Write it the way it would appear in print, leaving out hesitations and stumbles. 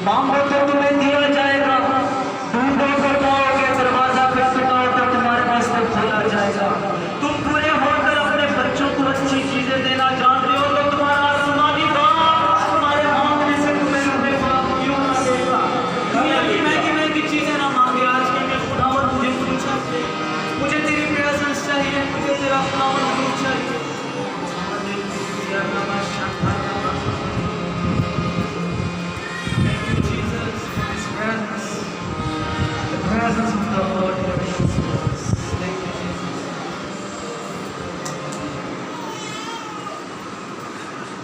मांगो तो तुम्हें दिया जाएगा, ढूंढो तो पाओगे, दरवाजा खटखटाओ तो तुम्हारे वास्ते खोला जाएगा। तुम पूरे होकर अपने बच्चों को अच्छी चीजें देना जानते हो तो तुम्हारा आसमानी बाप तुम्हारे मांगने से तुम्हें रुपए माफ क्यों ना देगा। दुनिया की महंगी महंगी चीजें ना मांगे, आज के लिए खुदावन मुझे पूछा, मुझे तेरी प्रेजेंस चाहिए, मुझे तेरा खुदावन रूप चाहिए। Presence of the Lord.